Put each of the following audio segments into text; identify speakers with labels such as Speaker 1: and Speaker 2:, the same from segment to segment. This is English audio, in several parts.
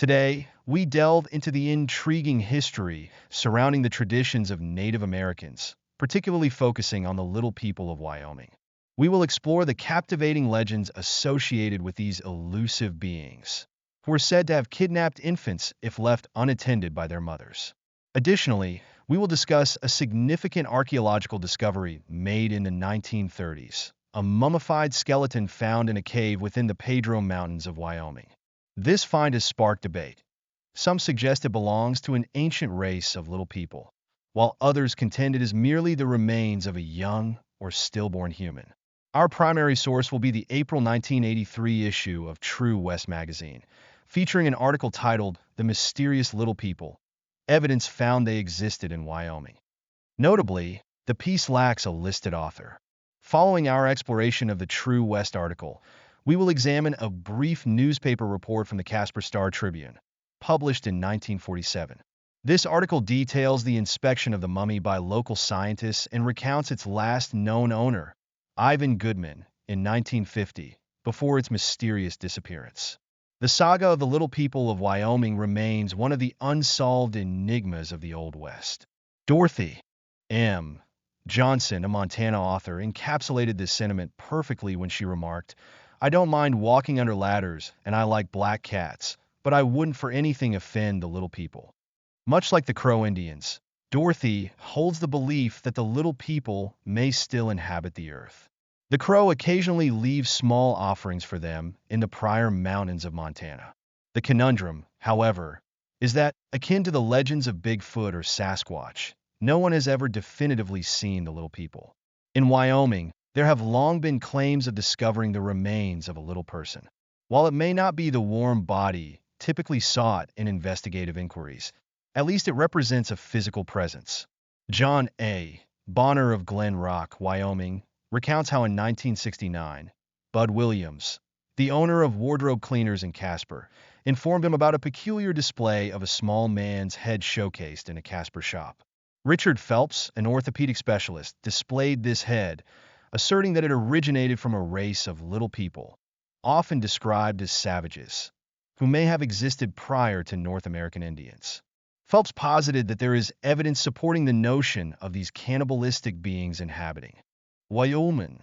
Speaker 1: Today, we delve into the intriguing history surrounding the traditions of Native Americans, particularly focusing on the little people of Wyoming. We will explore the captivating legends associated with these elusive beings, who are said to have kidnapped infants if left unattended by their mothers. Additionally, we will discuss a significant archaeological discovery made in the 1930s, a mummified skeleton found in a cave within the Pedro Mountains of Wyoming. This find has sparked debate. Some suggest it belongs to an ancient race of little people, while others contend it is merely the remains of a young or stillborn human. Our primary source will be the April 1983 issue of True West magazine, featuring an article titled "The Mysterious Little People: Evidence Found They Existed in Wyoming." Notably, the piece lacks a listed author. Following our exploration of the True West article, we will examine a brief newspaper report from the Casper Star-Tribune, published in 1947. This article details the inspection of the mummy by local scientists and recounts its last known owner, Ivan Goodman, in 1950, before its mysterious disappearance. The saga of the little people of Wyoming remains one of the unsolved enigmas of the Old West. Dorothy M. Johnson, a Montana author, encapsulated this sentiment perfectly when she remarked, "I don't mind walking under ladders, and I like black cats, but I wouldn't for anything offend the little people." Much like the Crow Indians, Dorothy holds the belief that the little people may still inhabit the earth. The Crow occasionally leaves small offerings for them in the Pryor Mountains of Montana. The conundrum, however, is that, akin to the legends of Bigfoot or Sasquatch, no one has ever definitively seen the little people. In Wyoming, there have long been claims of discovering the remains of a little person. While it may not be the warm body typically sought in investigative inquiries, at least it represents a physical presence. John A. Bonner of Glen Rock, Wyoming, recounts how in 1969, Bud Williams, the owner of wardrobe cleaners in Casper, informed him about a peculiar display of a small man's head showcased in a Casper shop. Richard Phelps, an orthopedic specialist, displayed this head, asserting that it originated from a race of little people, often described as savages, who may have existed prior to North American Indians. Phelps posited that there is evidence supporting the notion of these cannibalistic beings inhabiting Wyoming.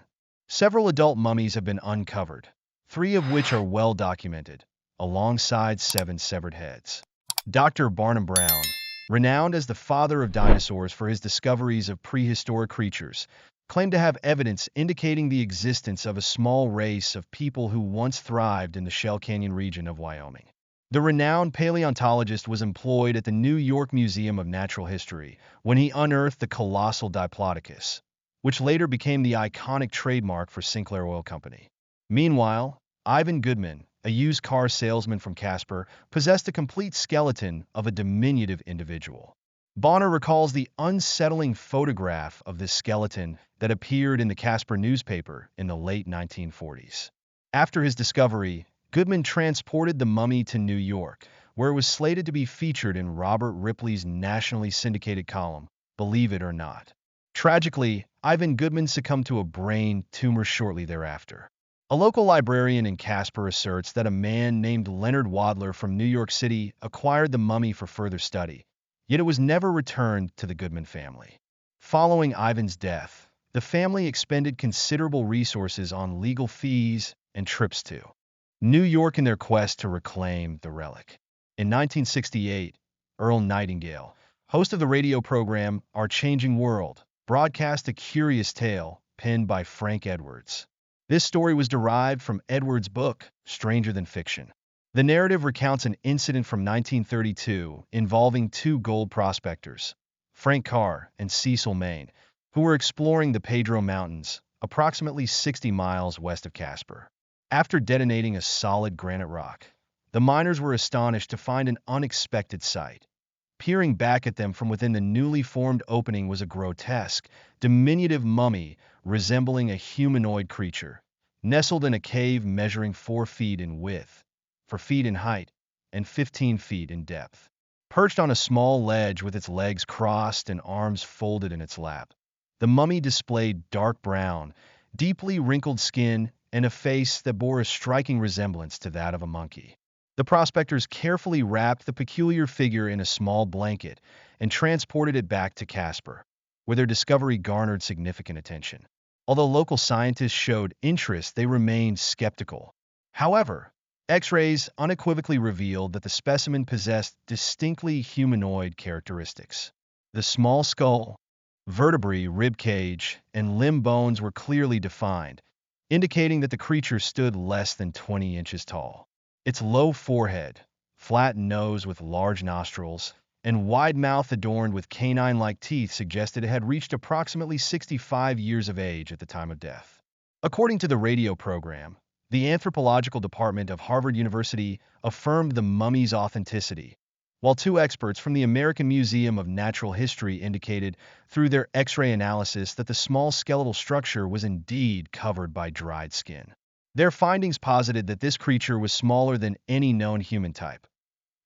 Speaker 1: Several adult mummies have been uncovered, 3 of which are well documented, alongside 7 severed heads. Dr. Barnum Brown, renowned as the father of dinosaurs for his discoveries of prehistoric creatures, claimed to have evidence indicating the existence of a small race of people who once thrived in the Shell Canyon region of Wyoming. The renowned paleontologist was employed at the New York Museum of Natural History when he unearthed the colossal Diplodocus, which later became the iconic trademark for Sinclair Oil Company. Meanwhile, Ivan Goodman, a used car salesman from Casper, possessed a complete skeleton of a diminutive individual. Bonner recalls the unsettling photograph of this skeleton that appeared in the Casper newspaper in the late 1940s. After his discovery, Goodman transported the mummy to New York, where it was slated to be featured in Robert Ripley's nationally syndicated column, Believe It or Not. Tragically, Ivan Goodman succumbed to a brain tumor shortly thereafter. A local librarian in Casper asserts that a man named Leonard Wadler from New York City acquired the mummy for further study, yet it was never returned to the Goodman family. Following Ivan's death, the family expended considerable resources on legal fees and trips to New York in their quest to reclaim the relic. In 1968, Earl Nightingale, host of the radio program Our Changing World, broadcast a curious tale penned by Frank Edwards. This story was derived from Edwards' book, Stranger Than Fiction. The narrative recounts an incident from 1932 involving 2 gold prospectors, Frank Carr and Cecil Maine, who were exploring the Pedro Mountains, approximately 60 miles west of Casper. After detonating a solid granite rock, the miners were astonished to find an unexpected sight. Peering back at them from within the newly formed opening was a grotesque, diminutive mummy resembling a humanoid creature, nestled in a cave measuring 4 feet in width, 4 feet in height, and 15 feet in depth. Perched on a small ledge with its legs crossed and arms folded in its lap, the mummy displayed dark brown, deeply wrinkled skin and a face that bore a striking resemblance to that of a monkey. The prospectors carefully wrapped the peculiar figure in a small blanket and transported it back to Casper, where their discovery garnered significant attention. Although local scientists showed interest, they remained skeptical. However, X-rays unequivocally revealed that the specimen possessed distinctly humanoid characteristics. The small skull, vertebrae, rib cage, and limb bones were clearly defined, indicating that the creature stood less than 20 inches tall. Its low forehead, flat nose with large nostrils, and wide mouth adorned with canine-like teeth suggested it had reached approximately 65 years of age at the time of death. According to the radio program, the anthropological department of Harvard University affirmed the mummy's authenticity, while two experts from the American Museum of Natural History indicated through their X-ray analysis that the small skeletal structure was indeed covered by dried skin. Their findings posited that this creature was smaller than any known human type,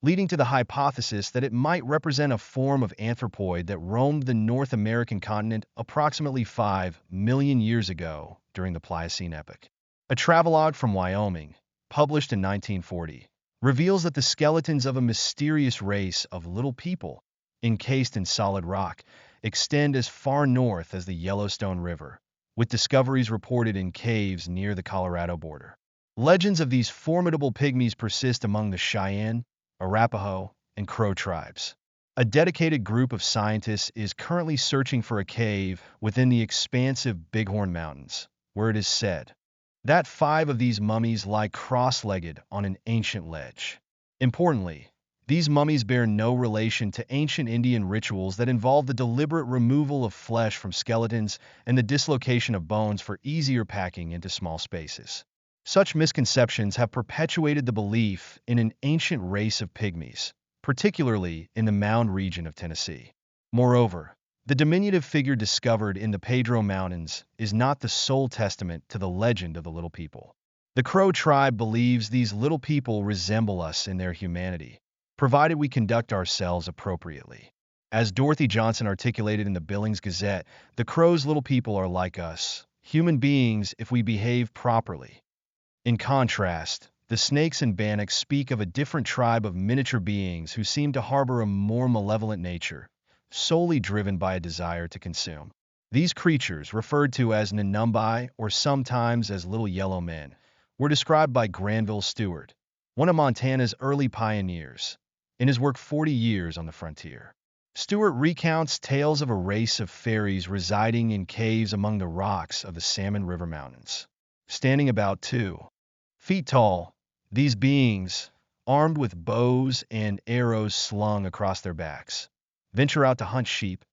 Speaker 1: leading to the hypothesis that it might represent a form of anthropoid that roamed the North American continent approximately 5 million years ago during the Pliocene epoch. A travelogue from Wyoming, published in 1940, reveals that the skeletons of a mysterious race of little people, encased in solid rock, extend as far north as the Yellowstone River, with discoveries reported in caves near the Colorado border. Legends of these formidable pygmies persist among the Cheyenne, Arapaho, and Crow tribes. A dedicated group of scientists is currently searching for a cave within the expansive Bighorn Mountains, where it is said that 5 of these mummies lie cross-legged on an ancient ledge. Importantly, these mummies bear no relation to ancient Indian rituals that involve the deliberate removal of flesh from skeletons and the dislocation of bones for easier packing into small spaces. Such misconceptions have perpetuated the belief in an ancient race of pygmies, particularly in the Mound region of Tennessee. Moreover, the diminutive figure discovered in the Pedro Mountains is not the sole testament to the legend of the little people. The Crow tribe believes these little people resemble us in their humanity, provided we conduct ourselves appropriately. As Dorothy Johnson articulated in the Billings Gazette, the Crow's little people are like us, human beings if we behave properly. In contrast, the Snakes and Bannocks speak of a different tribe of miniature beings who seem to harbor a more malevolent nature, solely driven by a desire to consume. These creatures, referred to as Nanumbai or sometimes as Little Yellow Men, were described by Granville Stewart, one of Montana's early pioneers, in his work 40 Years on the Frontier. Stewart recounts tales of a race of fairies residing in caves among the rocks of the Salmon River Mountains. Standing about 2 feet tall, these beings, armed with bows and arrows slung across their backs, venture out to hunt sheep,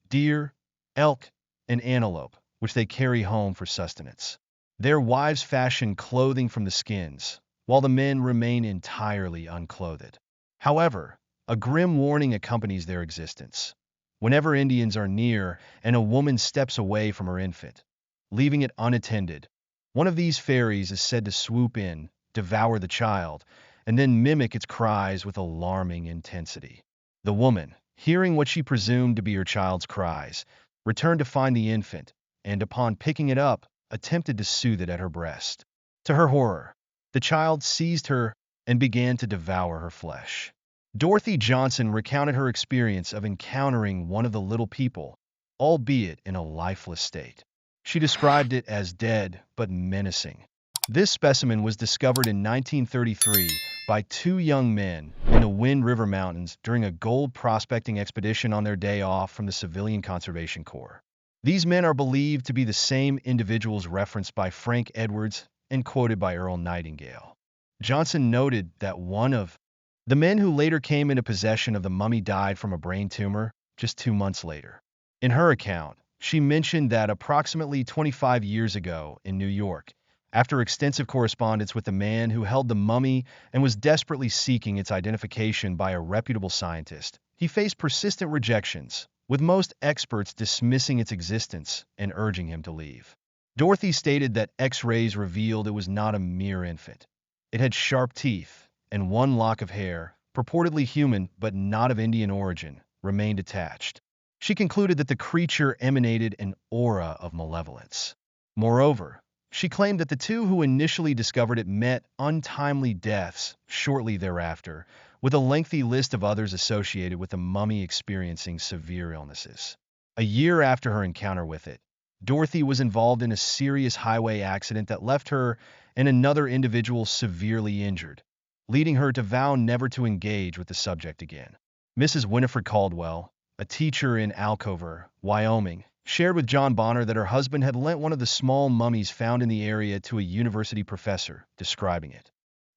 Speaker 1: deer, elk, and antelope, which they carry home for sustenance. Their wives fashion clothing from the skins, while the men remain entirely unclothed. However, a grim warning accompanies their existence. Whenever Indians are near and a woman steps away from her infant, leaving it unattended, one of these fairies is said to swoop in, devour the child, and then mimic its cries with alarming intensity. The woman, hearing what she presumed to be her child's cries, returned to find the infant, and upon picking it up, attempted to soothe it at her breast. To her horror, the child seized her and began to devour her flesh. Dorothy Johnson recounted her experience of encountering one of the little people, albeit in a lifeless state. She described it as dead but menacing. This specimen was discovered in 1933 by 2 young men in the Wind River Mountains during a gold prospecting expedition on their day off from the Civilian Conservation Corps. These men are believed to be the same individuals referenced by Frank Edwards and quoted by Earl Nightingale. Johnson noted that one of the men who later came into possession of the mummy died from a brain tumor just 2 months later. In her account, she mentioned that approximately 25 years ago in New York, after extensive correspondence with the man who held the mummy and was desperately seeking its identification by a reputable scientist, he faced persistent rejections, with most experts dismissing its existence and urging him to leave. Dorothy stated that X-rays revealed it was not a mere infant. It had sharp teeth, and one lock of hair, purportedly human but not of Indian origin, remained attached. She concluded that the creature emanated an aura of malevolence. Moreover, She claimed that the two who initially discovered it met untimely deaths shortly thereafter, with a lengthy list of others associated with the mummy experiencing severe illnesses. A year after her encounter with it, Dorothy was involved in a serious highway accident that left her and another individual severely injured, leading her to vow never to engage with the subject again. Mrs. Winifred Caldwell, a teacher in Alcover, Wyoming, shared with John Bonner that her husband had lent one of the small mummies found in the area to a university professor, describing it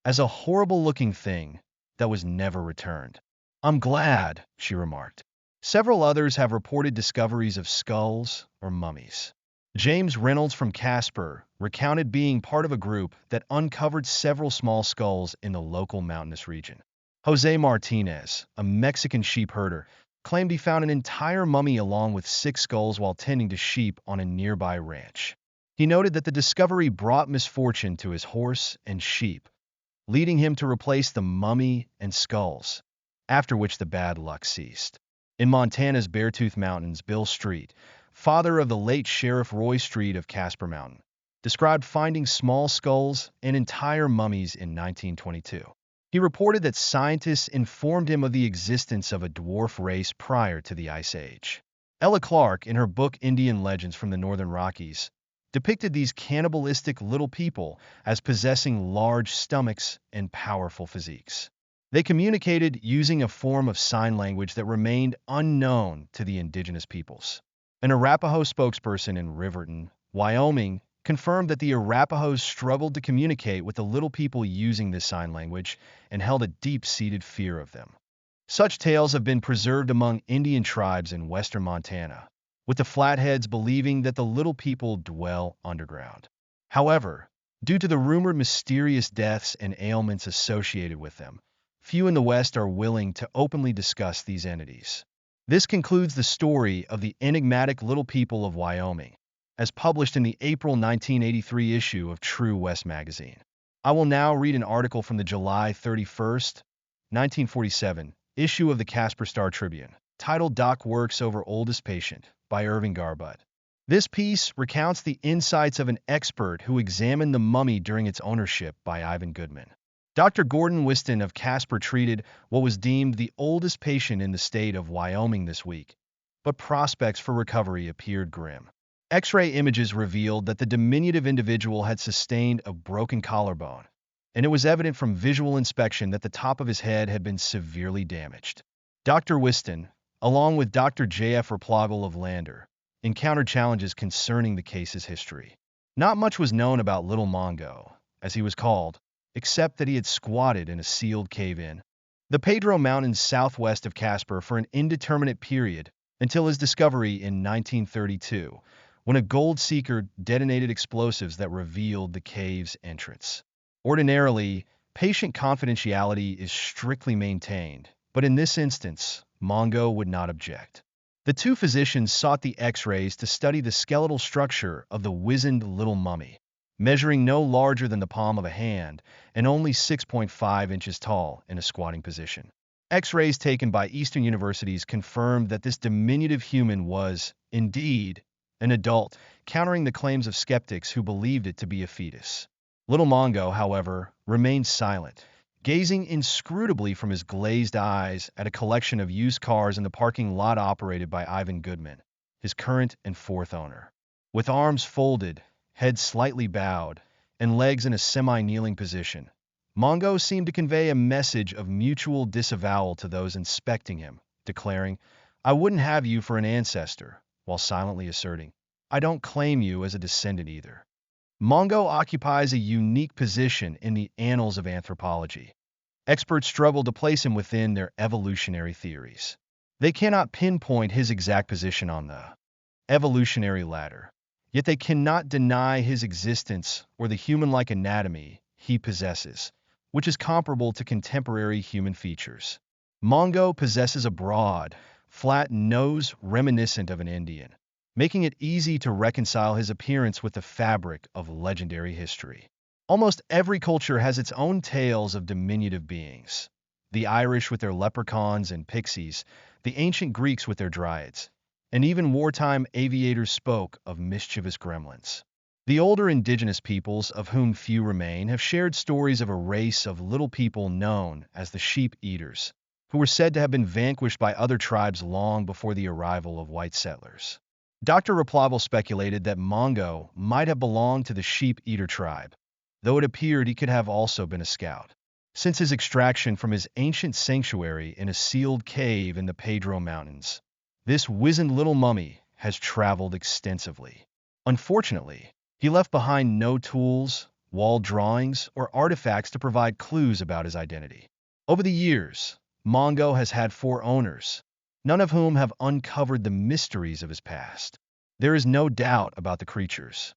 Speaker 1: as a horrible-looking thing that was never returned. "I'm glad," she remarked. Several others have reported discoveries of skulls or mummies. James Reynolds from Casper recounted being part of a group that uncovered several small skulls in the local mountainous region. Jose Martinez, a Mexican sheep herder, claimed he found an entire mummy along with 6 skulls while tending to sheep on a nearby ranch. He noted that the discovery brought misfortune to his horse and sheep, leading him to replace the mummy and skulls, after which the bad luck ceased. In Montana's Beartooth Mountains, Bill Street, father of the late Sheriff Roy Street of Casper Mountain, described finding small skulls and entire mummies in 1922. He reported that scientists informed him of the existence of a dwarf race prior to the Ice Age. Ella Clark, in her book Indian Legends from the Northern Rockies, depicted these cannibalistic little people as possessing large stomachs and powerful physiques. They communicated using a form of sign language that remained unknown to the indigenous peoples. An Arapaho spokesperson in Riverton, Wyoming, confirmed that the Arapahoes struggled to communicate with the little people using this sign language and held a deep-seated fear of them. Such tales have been preserved among Indian tribes in western Montana, with the Flatheads believing that the little people dwell underground. However, due to the rumored mysterious deaths and ailments associated with them, few in the West are willing to openly discuss these entities. This concludes the story of the enigmatic little people of Wyoming, as published in the April 1983 issue of True West magazine. I will now read an article from the July 31st, 1947 issue of the Casper Star Tribune, titled Doc Works Over Oldest Patient by Irving Garbutt. This piece recounts the insights of an expert who examined the mummy during its ownership by Ivan Goodman. Dr. Gordon Whiston of Casper treated what was deemed the oldest patient in the state of Wyoming this week, but prospects for recovery appeared grim. X-ray images revealed that the diminutive individual had sustained a broken collarbone, and it was evident from visual inspection that the top of his head had been severely damaged. Dr. Whiston, along with Dr. J.F. Raplogel of Lander, encountered challenges concerning the case's history. Not much was known about Little Mongo, as he was called, except that he had squatted in a sealed cave-in, the Pedro Mountains southwest of Casper, for an indeterminate period until his discovery in 1932, when a gold seeker detonated explosives that revealed the cave's entrance. Ordinarily, patient confidentiality is strictly maintained, but in this instance, Mongo would not object. The two physicians sought the X-rays to study the skeletal structure of the wizened little mummy, measuring no larger than the palm of a hand and only 6.5 inches tall in a squatting position. X-rays taken by Eastern universities confirmed that this diminutive human was, indeed, an adult, countering the claims of skeptics who believed it to be a fetus. Little Mongo, however, remained silent, gazing inscrutably from his glazed eyes at a collection of used cars in the parking lot operated by Ivan Goodman, his current and fourth owner. With arms folded, head slightly bowed, and legs in a semi-kneeling position, Mongo seemed to convey a message of mutual disavowal to those inspecting him, declaring, "I wouldn't have you for an ancestor," while silently asserting, "I don't claim you as a descendant either." Mongo occupies a unique position in the annals of anthropology. Experts struggle to place him within their evolutionary theories. They cannot pinpoint his exact position on the evolutionary ladder, yet they cannot deny his existence or the human-like anatomy he possesses, which is comparable to contemporary human features. Mongo possesses a broad, flat nose reminiscent of an Indian, making it easy to reconcile his appearance with the fabric of legendary history. Almost every culture has its own tales of diminutive beings. The Irish with their leprechauns and pixies, the ancient Greeks with their dryads, and even wartime aviators spoke of mischievous gremlins. The older indigenous peoples, of whom few remain, have shared stories of a race of little people known as the sheep eaters, who were said to have been vanquished by other tribes long before the arrival of white settlers. Dr. Replavel speculated that Mongo might have belonged to the sheep eater tribe, though it appeared he could have also been a scout, since his extraction from his ancient sanctuary in a sealed cave in the Pedro Mountains. This wizened little mummy has traveled extensively. Unfortunately, he left behind no tools, wall drawings, or artifacts to provide clues about his identity. Over the years, Mongo has had 4 owners, none of whom have uncovered the mysteries of his past. There is no doubt about the creature's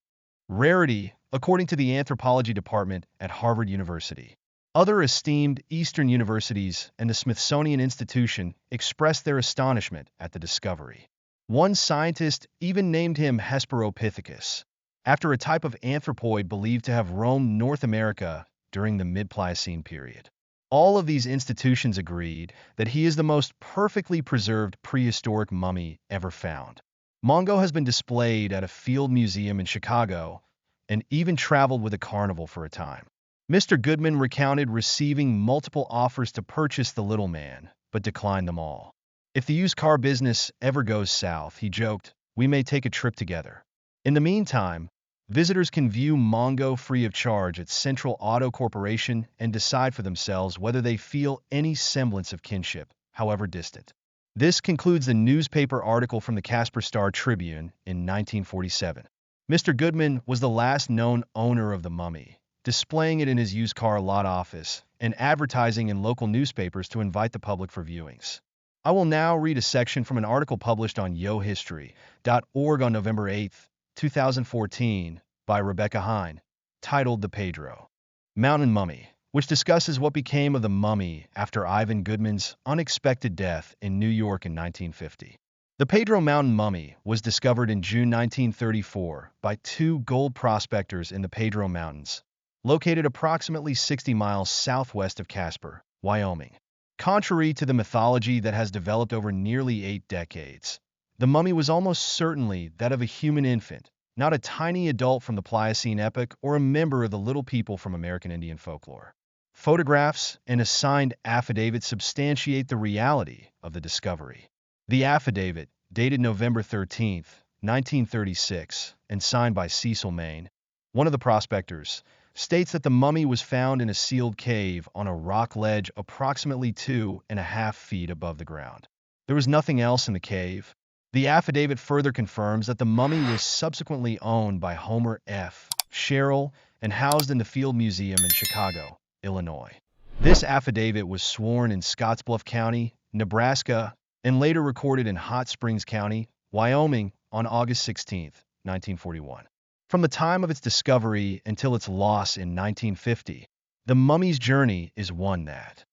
Speaker 1: rarity, according to the anthropology department at Harvard University. Other esteemed Eastern universities and the Smithsonian Institution expressed their astonishment at the discovery. One scientist even named him Hesperopithecus, after a type of anthropoid believed to have roamed North America during the Mid-Pliocene period. All of these institutions agreed that he is the most perfectly preserved prehistoric mummy ever found. Mongo has been displayed at a field museum in Chicago and even traveled with a carnival for a time. Mr. Goodman recounted receiving multiple offers to purchase the little man, but declined them all. If the used car business ever goes south, he joked, we may take a trip together. In the meantime, visitors can view Mongo free of charge at Central Auto Corporation and decide for themselves whether they feel any semblance of kinship, however distant. This concludes the newspaper article from the Casper Star-Tribune in 1947. Mr. Goodman was the last known owner of the mummy, displaying it in his used car lot office and advertising in local newspapers to invite the public for viewings. I will now read a section from an article published on yohistory.org on November 8, 2014, by Rebecca Hine, titled The Pedro Mountain Mummy, which discusses what became of the mummy after Ivan Goodman's unexpected death in New York in 1950. The Pedro Mountain mummy was discovered in June 1934 by 2 gold prospectors in the Pedro Mountains, located approximately 60 miles southwest of Casper, Wyoming. Contrary to the mythology that has developed over nearly 8 decades, the mummy was almost certainly that of a human infant, not a tiny adult from the Pliocene epoch or a member of the little people from American Indian folklore. Photographs and a signed affidavit substantiate the reality of the discovery. The affidavit, dated November 13, 1936, and signed by Cecil Maine, one of the prospectors, states that the mummy was found in a sealed cave on a rock ledge approximately 2.5 feet above the ground. There was nothing else in the cave. The affidavit further confirms that the mummy was subsequently owned by Homer F. Sherrill and housed in the Field Museum in Chicago, Illinois. This affidavit was sworn in Scottsbluff County, Nebraska, and later recorded in Hot Springs County, Wyoming, on August 16, 1941. From the time of its discovery until its loss in 1950, the mummy's journey is one that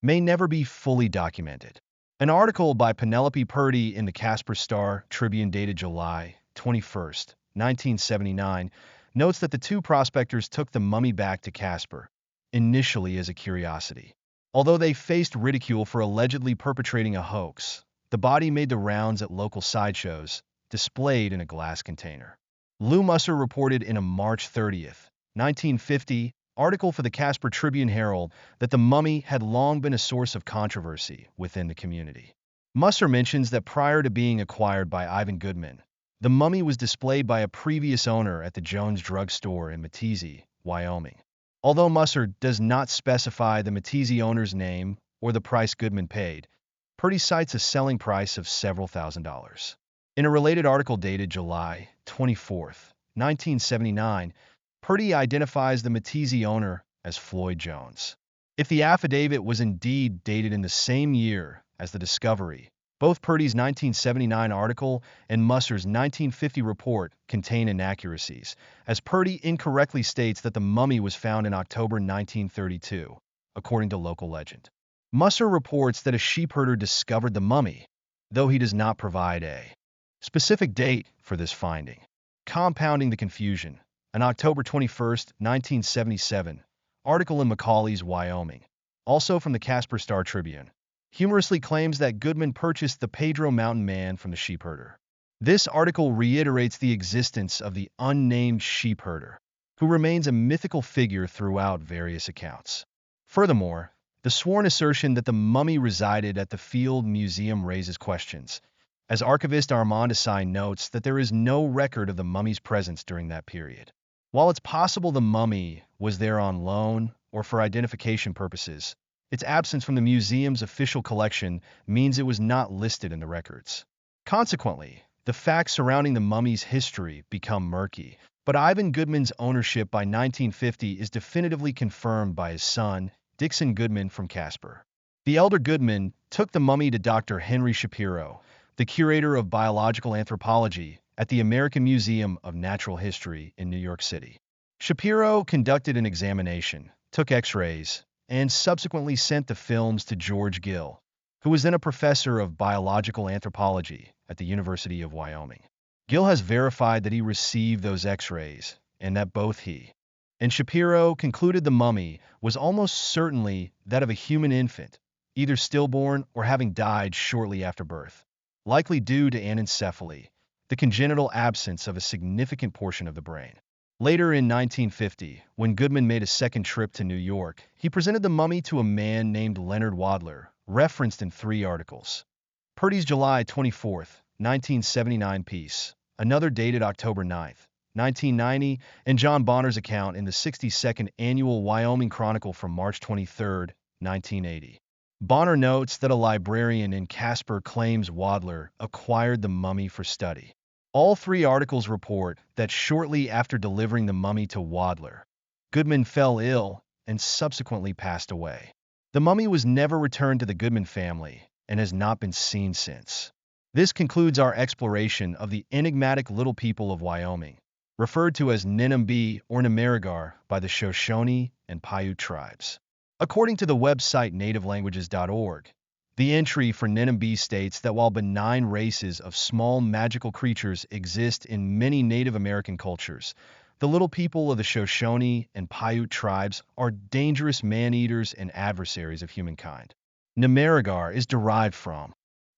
Speaker 1: may never be fully documented. An article by Penelope Purdy in the Casper Star-Tribune dated July 21, 1979, notes that the 2 prospectors took the mummy back to Casper, initially as a curiosity. Although they faced ridicule for allegedly perpetrating a hoax, the body made the rounds at local sideshows, displayed in a glass container. Lou Musser reported in a March 30, 1950, article for the Casper Tribune-Herald that the mummy had long been a source of controversy within the community. Musser mentions that prior to being acquired by Ivan Goodman, the mummy was displayed by a previous owner at the Jones Drug Store in Meteetsee, Wyoming. Although Musser does not specify the Meteetsee owner's name or the price Goodman paid, Purdy cites a selling price of several $1,000s. In a related article dated July 24, 1979, Purdy identifies the Meteetsee owner as Floyd Jones. If the affidavit was indeed dated in the same year as the discovery, both Purdy's 1979 article and Musser's 1950 report contain inaccuracies, as Purdy incorrectly states that the mummy was found in October 1932, according to local legend. Musser reports that a sheepherder discovered the mummy, though he does not provide a specific date for this finding. Compounding the confusion, an October 21, 1977, article in McCauley's Wyoming, also from the Casper Star-Tribune, humorously claims that Goodman purchased the Pedro Mountain man from the sheepherder. This article reiterates the existence of the unnamed sheepherder, who remains a mythical figure throughout various accounts. Furthermore, the sworn assertion that the mummy resided at the Field Museum raises questions, as archivist Armand Asai notes that there is no record of the mummy's presence during that period. While it's possible the mummy was there on loan or for identification purposes, its absence from the museum's official collection means it was not listed in the records. Consequently, the facts surrounding the mummy's history become murky, but Ivan Goodman's ownership by 1950 is definitively confirmed by his son, Dixon Goodman from Casper. The elder Goodman took the mummy to Dr. Henry Shapiro, the curator of biological anthropology at the American Museum of Natural History in New York City. Shapiro conducted an examination, took x-rays, and subsequently sent the films to George Gill, who was then a professor of biological anthropology at the University of Wyoming. Gill has verified that he received those x-rays, and that both he and Shapiro concluded the mummy was almost certainly that of a human infant, either stillborn or having died shortly after birth, likely due to anencephaly, the congenital absence of a significant portion of the brain. Later in 1950, when Goodman made a second trip to New York, he presented the mummy to a man named Leonard Wadler, referenced in 3 articles. Purdy's July 24, 1979 piece, another dated October 9, 1990, and John Bonner's account in the 62nd Annual Wyoming Chronicle from March 23, 1980. Bonner notes that a librarian in Casper claims Wadler acquired the mummy for study. All 3 articles report that shortly after delivering the mummy to Wadler, Goodman fell ill and subsequently passed away. The mummy was never returned to the Goodman family and has not been seen since. This concludes our exploration of the enigmatic little people of Wyoming, referred to as Ninumbi or Namaragar by the Shoshone and Paiute tribes. According to the website nativelanguages.org, the entry for Ninumbi states that while benign races of small magical creatures exist in many Native American cultures, the little people of the Shoshone and Paiute tribes are dangerous man-eaters and adversaries of humankind. Namaragar is derived from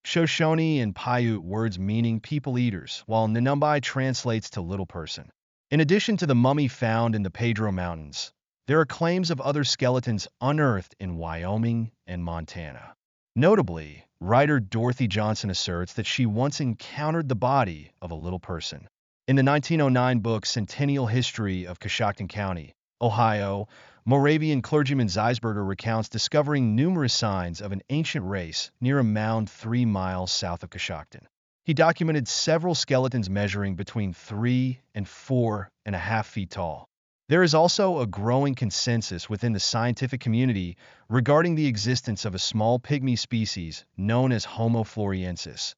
Speaker 1: Shoshone and Paiute words meaning people-eaters, while Ninumbi translates to little person. In addition to the mummy found in the Pedro Mountains, there are claims of other skeletons unearthed in Wyoming and Montana. Notably, writer Dorothy Johnson asserts that she once encountered the body of a little person. In the 1909 book Centennial History of Coshocton County, Ohio, Moravian clergyman Zeisberger recounts discovering numerous signs of an ancient race near a mound 3 miles south of Coshocton. He documented several skeletons measuring between 3 and 4.5 feet tall. There is also a growing consensus within the scientific community regarding the existence of a small pygmy species known as Homo floresiensis,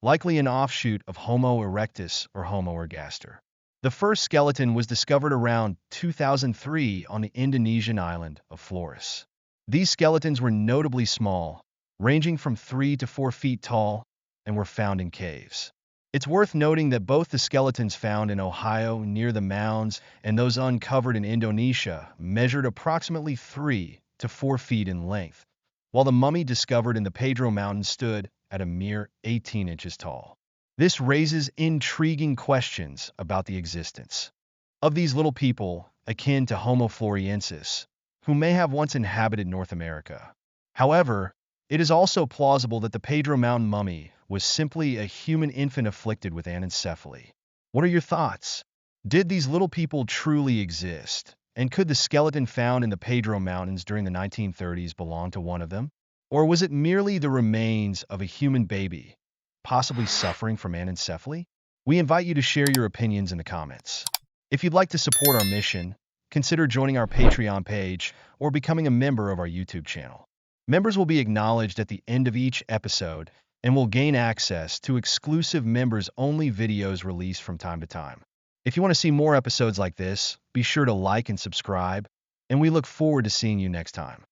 Speaker 1: likely an offshoot of Homo erectus or Homo ergaster. The first skeleton was discovered around 2003 on the Indonesian island of Flores. These skeletons were notably small, ranging from 3 to 4 feet tall, and were found in caves. It's worth noting that both the skeletons found in Ohio near the mounds and those uncovered in Indonesia measured approximately 3 to 4 feet in length, while the mummy discovered in the Pedro Mountain stood at a mere 18 inches tall. This raises intriguing questions about the existence of these little people akin to Homo floresiensis, who may have once inhabited North America. However, it is also plausible that the Pedro Mountain mummy was simply a human infant afflicted with anencephaly. What are your thoughts? Did these little people truly exist? And could the skeleton found in the Pedro Mountains during the 1930s belong to one of them? Or was it merely the remains of a human baby, possibly suffering from anencephaly? We invite you to share your opinions in the comments. If you'd like to support our mission, consider joining our Patreon page or becoming a member of our YouTube channel. Members will be acknowledged at the end of each episode and will gain access to exclusive members-only videos released from time to time. If you want to see more episodes like this, be sure to like and subscribe, and we look forward to seeing you next time.